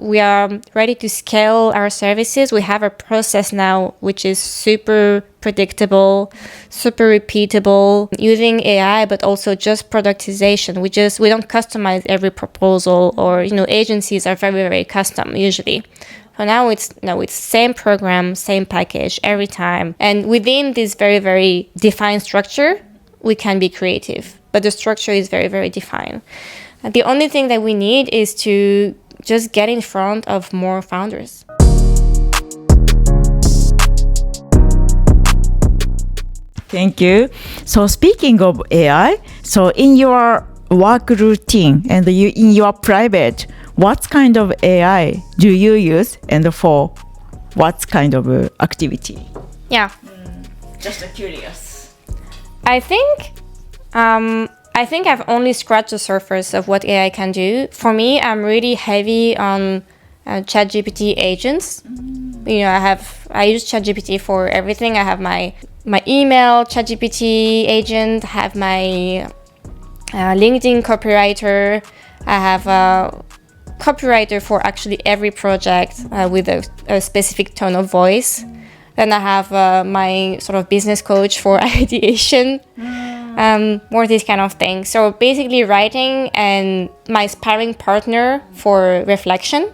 we are ready to scale our services. We have a process now which is super predictable, super repeatable, using AI, but also just productization. We don't customize every proposal, or agencies are very, very custom usually. So now it's same program, same package every time. And within this very, very defined structure, we can be creative. But the structure is very, very defined. The only thing that we need is to just get in front of more founders. Thank you. So speaking of AI, so in your work routine and in your private, what kind of AI do you use and for what kind of activity? Yeah. Just curious. I think I've only scratched the surface of what AI can do. For me, I'm really heavy on ChatGPT agents. I use ChatGPT for everything. I have my email ChatGPT agent. I have my LinkedIn copywriter. I have a copywriter for actually every project with a specific tone of voice. Then I have my sort of business coach for ideation. More this kind of thing. So basically writing, and my sparring partner for reflection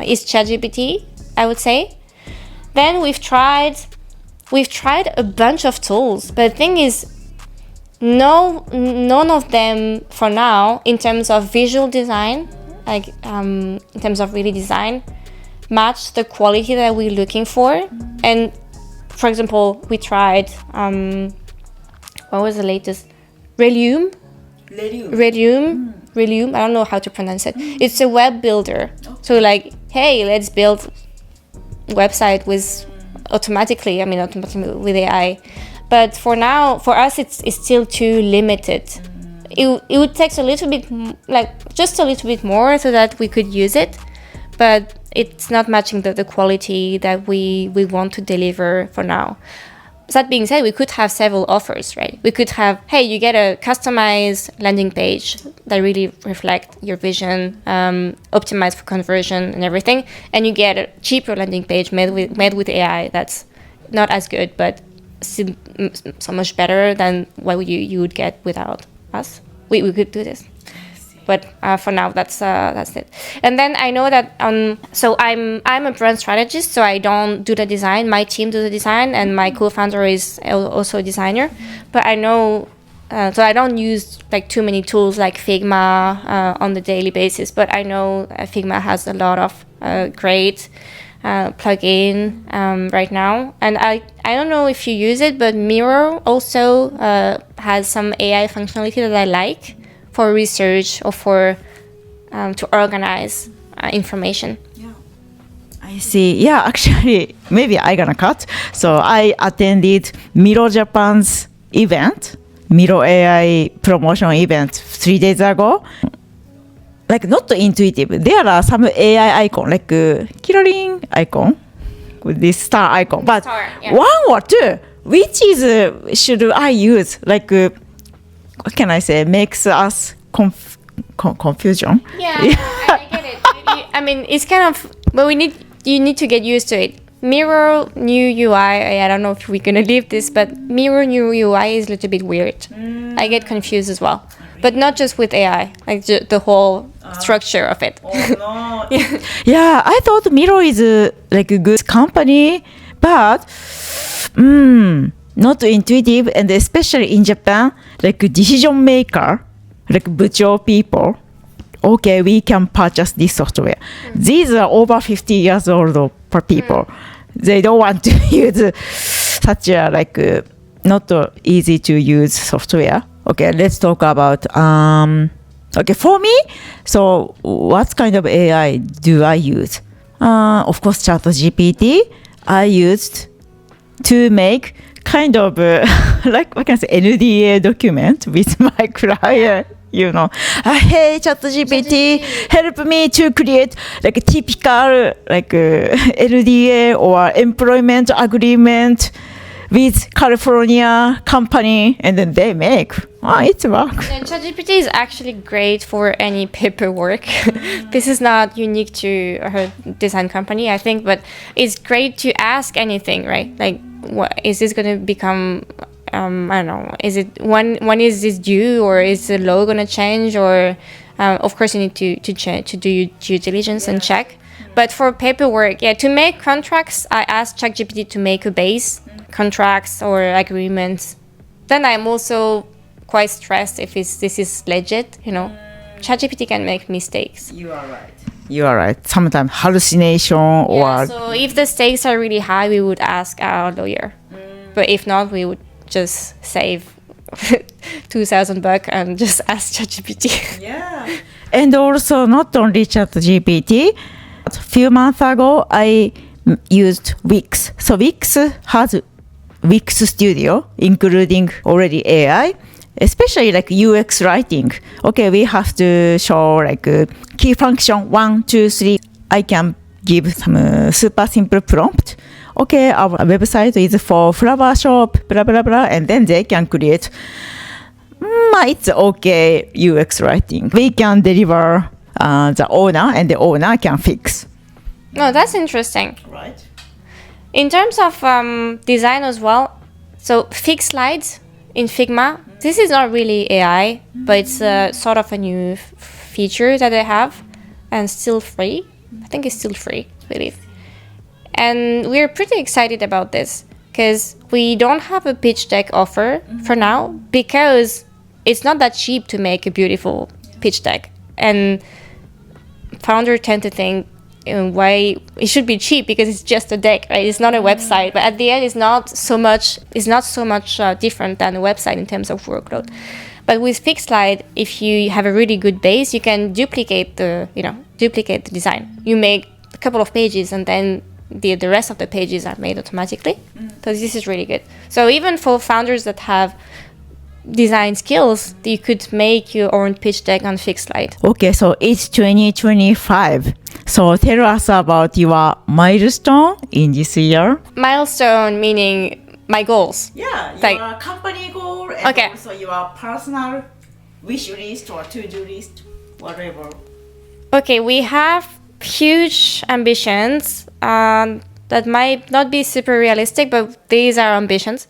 is ChatGPT, I would say. Then we've tried a bunch of tools, but the thing is, none of them for now, in terms of visual design, in terms of really design, match the quality that we're looking for. And for example, we tried what was the latest? Relume. I don't know how to pronounce it. It's a web builder. So hey, let's build website automatically with AI. But for now, for us, it's still too limited. It would take a little bit, just a little bit more so that we could use it. But it's not matching the quality that we want to deliver for now. That being said, we could have several offers, right? We could have, hey, you get a customized landing page that really reflect your vision, optimized for conversion and everything, and you get a cheaper landing page made with AI that's not as good, but so much better than what you would get without us. We could do this. But for now, that's it. And then I know that so I'm a brand strategist, so I don't do the design. My team do the design, and my co-founder is also a designer. But I know, so I don't use too many tools like Figma on the daily basis. But I know Figma has a lot of great plugin right now, and I don't know if you use it, but Miro also has some AI functionality that I like for research or for to organize information. Yeah, I see. Yeah, actually, maybe I gonna cut. So I attended Miro Japan's event, Miro AI promotion event 3 days ago. Not intuitive. There are some AI icon, Kirorin icon with this star icon, but one or two, which is should I use? What can I say? Makes us confusion. Yeah, I get it. It's kind of, but you need to get used to it. Mirror new UI. I don't know if we're gonna leave this, but Mirror new UI is a little bit weird. I get confused as well, but not just with AI. The whole structure of it. Oh no! Yeah, I thought Miro is a good company, but not intuitive, and especially in Japan, decision maker, bucho people. Okay, we can purchase this software. These are over 50 years old per people. They don't want to use such a not easy to use software. Okay, let's talk about okay, for me, so what kind of AI do I use? Of course, ChatGPT I used to make kind of what can I say, NDA document with my client. Hey, ChatGPT, help me to create a typical LDA or employment agreement with California company, and then they make It works. And ChatGPT is actually great for any paperwork. This is not unique to her design company, I think, but it's great to ask anything, right? Like, what is this going to become? I don't know. Is it when is this due, or is the law going to change? Or of course, you need to do your due diligence and check. But for paperwork, to make contracts, I asked ChatGPT to make a base contracts or agreements. Then I'm also quite stressed if this is legit. ChatGPT can make mistakes. You are right. Sometimes hallucination or... So if the stakes are really high, we would ask our lawyer. But if not, we would just save $2,000 and just ask ChatGPT. Yeah. And also not only ChatGPT. A few months ago, I used Wix. So Wix has Wix Studio, including already AI, especially like UX writing. Okay, we have to show like key function 1, 2, 3. I can give some super simple prompt. Okay, our website is for flower shop, blah, blah, blah, and then they can create, it's okay UX writing. We can deliver the owner, and the owner can fix. No, that's interesting. Right. In terms of design as well, so fix slides in Figma, this is not really AI, but it's sort of a new feature that they have, and still free. I think it's still free, I believe. And we're pretty excited about this because we don't have a pitch deck offer for now because it's not that cheap to make a beautiful pitch deck. And founders tend to think why it should be cheap because it's just a deck, right? It's not a website, but at the end, it's not so much different than a website in terms of workload. But with fixed slide, if you have a really good base, you can duplicate the design. You make a couple of pages, and then the rest of the pages are made automatically. So this is really good. So even for founders that have design skills, you could make your own pitch deck on fixed slide. Okay, so it's 2025. So tell us about your milestone in this year. Milestone meaning my goals. Yeah, like, your company goal and also your personal wish list or to-do list, whatever. Okay, we have huge ambitions that might not be super realistic, but these are ambitions.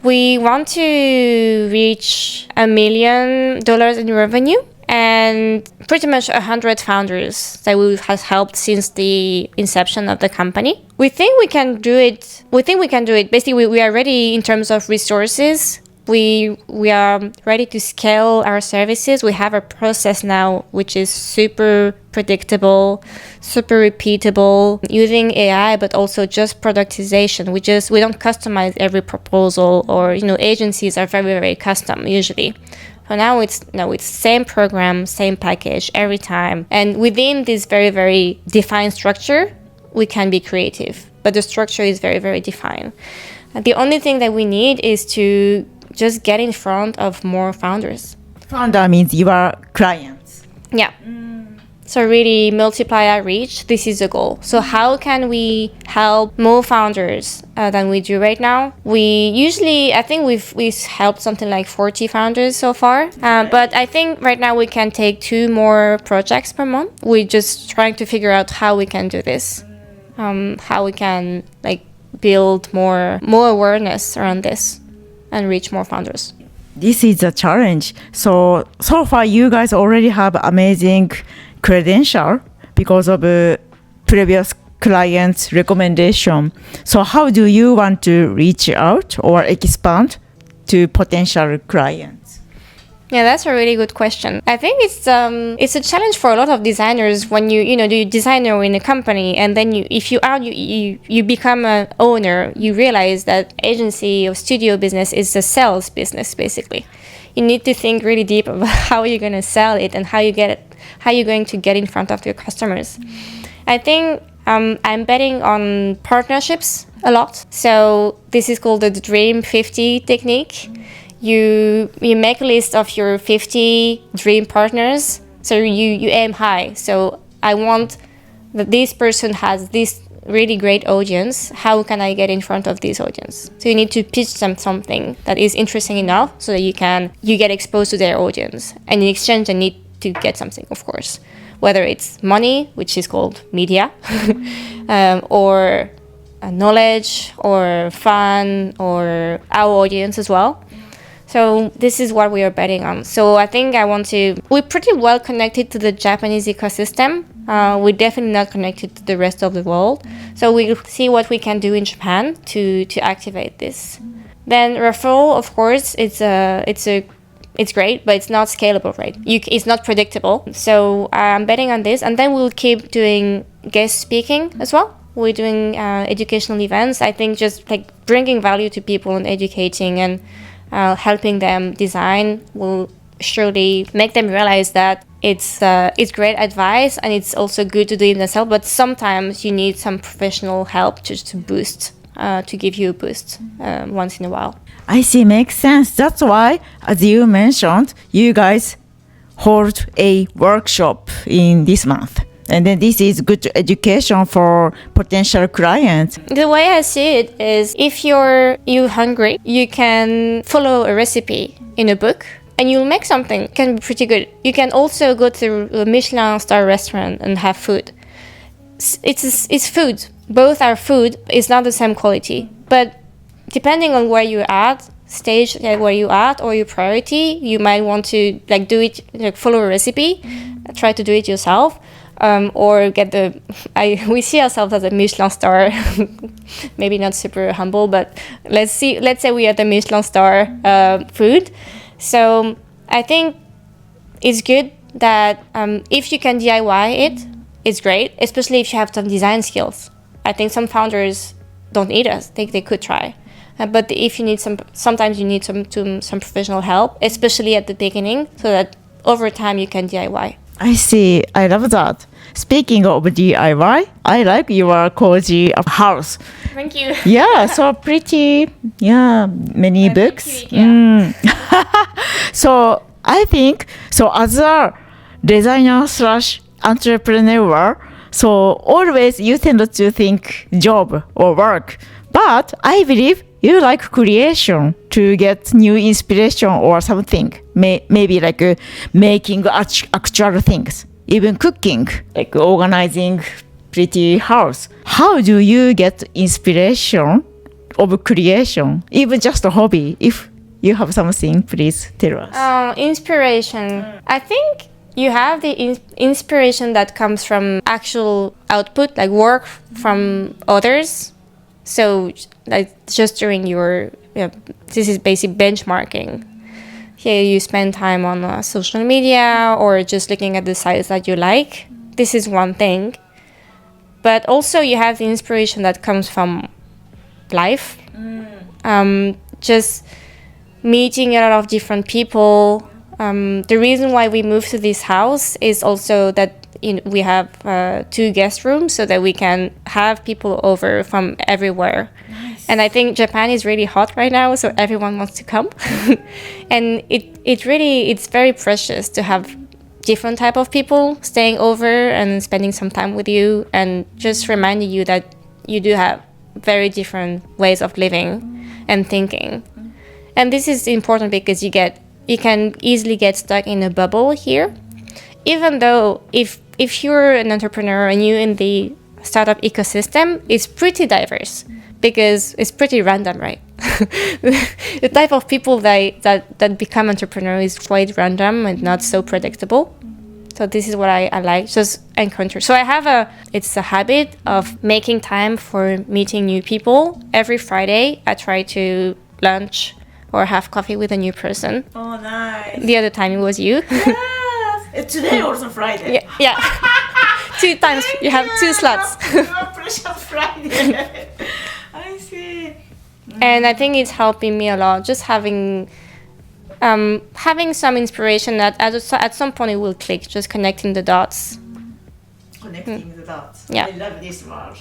We want to reach $1 million in revenue and pretty much 100 founders that we have helped since the inception of the company. We think we can do it. Basically, we are ready in terms of resources. We are ready to scale our services. We have a process now which is super predictable, super repeatable, using AI, but also just productization. We don't customize every proposal, or agencies are very, very custom usually. So now it's same program, same package every time. And within this very, very defined structure, we can be creative. But the structure is very, very defined. And the only thing that we need is to just get in front of more founders. Founder means your clients. Yeah. So really multiply our reach. This is the goal. So how can we help more founders than we do right now? I think we've helped something like 40 founders so far. But I think right now we can take 2 more projects per month. We're just trying to figure out how we can do this. How we can build more awareness around this and reach more founders. This is a challenge. So far you guys already have amazing credential because of previous clients' recommendation. So how do you want to reach out or expand to potential clients? Yeah, that's a really good question. I think it's a challenge for a lot of designers when do designer in a company, and then if you become an owner, you realize that agency or studio business is a sales business basically. You need to think really deep about how you're going to sell it and how you're going to get in front of your customers. I think I'm betting on partnerships a lot. So this is called the Dream 50 technique. You make a list of your 50 dream partners. So you aim high. So I want that this person has this really great audience. How can I get in front of this audience? So you need to pitch them something that is interesting enough so that you get exposed to their audience. And in exchange, they need to get something, of course, whether it's money, which is called media, or knowledge, or fun, or our audience as well. So this is what we are betting on. So I think we're pretty well connected to the Japanese ecosystem. We're definitely not connected to the rest of the world. So we'll see what we can do in Japan to activate this. Then referral, of course, it's great, but it's not scalable, right? It's not predictable. So I'm betting on this. And then we'll keep doing guest speaking as well. We're doing educational events. I think just like bringing value to people and educating and helping them design will surely make them realize that it's great advice and it's also good to do it themselves. But sometimes you need some professional help just to boost, to give you a boost once in a while. I see, makes sense. That's why, as you mentioned, you guys hold a workshop in this month. And then this is good education for potential clients. The way I see it is if you're hungry, you can follow a recipe in a book and you'll make something. It can be pretty good. You can also go to a Michelin star restaurant and have food. It's food. Both are food. It's not the same quality. But depending on where you're at, stage where you're at or your priority, you might want to do it, follow a recipe, try to do it yourself. Or get we see ourselves as a Michelin star, maybe not super humble, but let's say we are the Michelin star food. So I think it's good that if you can DIY it, it's great, especially if you have some design skills. I think some founders don't need us. They could try. But if you need sometimes you need some professional help, especially at the beginning, so that over time you can DIY. I see. I love that. Speaking of DIY, I like your cozy house. Thank you. Yeah, so pretty. Yeah, many books. So I think, as a designer / entrepreneur, so always you tend to think job or work. But I believe you like creation to get new inspiration or something. Maybe like making actual things. Even cooking, like organizing pretty house. How do you get inspiration of creation? Even just a hobby. If you have something, please tell us. Inspiration. I think you have the inspiration that comes from actual output, like work from others. So like just during your, this is basic benchmarking. Here you spend time on social media or just looking at the sites that you like. This is one thing. But also you have the inspiration that comes from life. Just meeting a lot of different people. The reason why we moved to this house is also that we have 2 guest rooms so that we can have people over from everywhere. Nice. And I think Japan is really hot right now, so everyone wants to come. And it's very precious to have different type of people staying over and spending some time with you and just reminding you that you do have very different ways of living and thinking. And this is important because you can easily get stuck in a bubble here. Even though if you're an entrepreneur and you're in the startup ecosystem, it's pretty diverse because it's pretty random, right? The type of people that become entrepreneurs is quite random and not so predictable. So this is what I like, just encounter. So it's a habit of making time for meeting new people. Every Friday, I try to lunch or have coffee with a new person. Oh, nice. The other time it was you. Yes. Today also Friday. Yeah. 2 times. You have 2 slots. Precious Friday. I see. And I think it's helping me a lot. Just having some inspiration that at some point it will click. Just connecting the dots. Connecting the dots. Yeah. I love this word.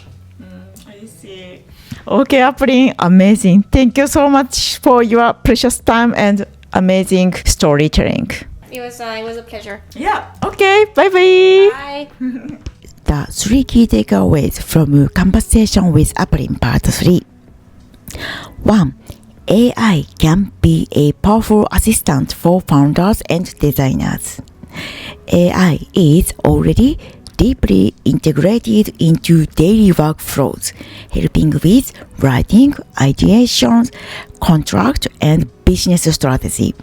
I see. Okay, Apolline, amazing. Thank you so much for your precious time and amazing storytelling. It was a pleasure. Yeah. Okay. Bye-bye. Bye. the 3 key takeaways from Conversation with Apolline Part 3. 1. AI can be a powerful assistant for founders and designers. AI is already deeply integrated into daily workflows, helping with writing, ideation, contract, and business strategy.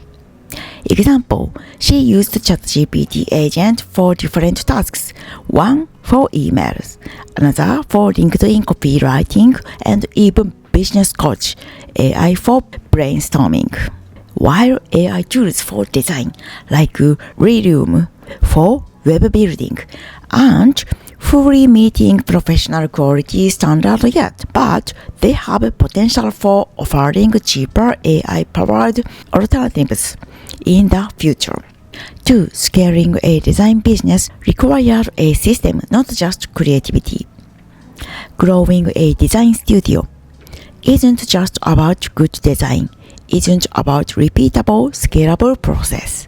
Example, she used ChatGPT agent for different tasks, one for emails, another for LinkedIn copywriting, and even business coach, AI for brainstorming. While AI tools for design, like Relume for web building, aren't fully meeting professional quality standards yet, but they have potential for offering cheaper AI-powered alternatives in the future. 2. Scaling a design business requires a system, not just creativity. Growing a design studio isn't just about good design, isn't about repeatable, scalable process.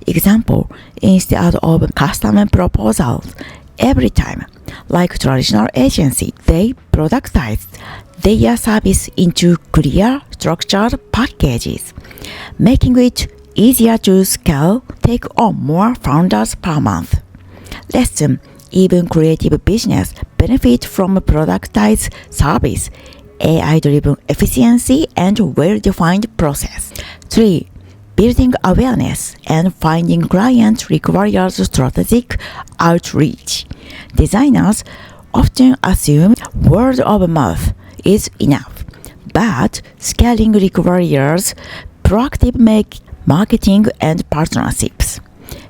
Example, instead of custom proposals every time, like traditional agency, they productized their service into clear, structured packages, making it easier to scale, take on more founders per month. Lesson, even creative business benefit from a productized service, AI-driven efficiency, and well-defined process. 3. Building awareness and finding clients requires strategic outreach. Designers often assume word of mouth is enough, but scaling requires proactive marketing and partnerships.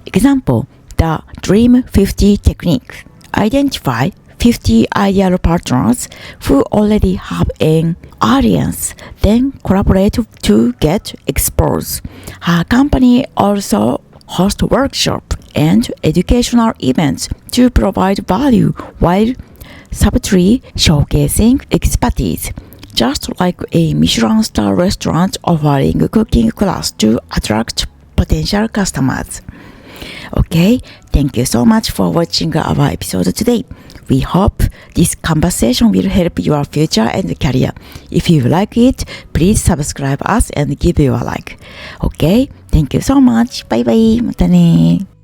Example, the Dream 50 technique. Identify 50 ideal partners who already have an audience, then collaborate to get exposed. Her company also hosts workshops and educational events to provide value while subtly showcasing expertise, just like a Michelin star restaurant offering a cooking class to attract potential customers. Okay, thank you so much for watching our episode today. We hope this conversation will help your future and career. If you like it, please subscribe us and give your like. Okay, thank you so much. Bye bye. またね。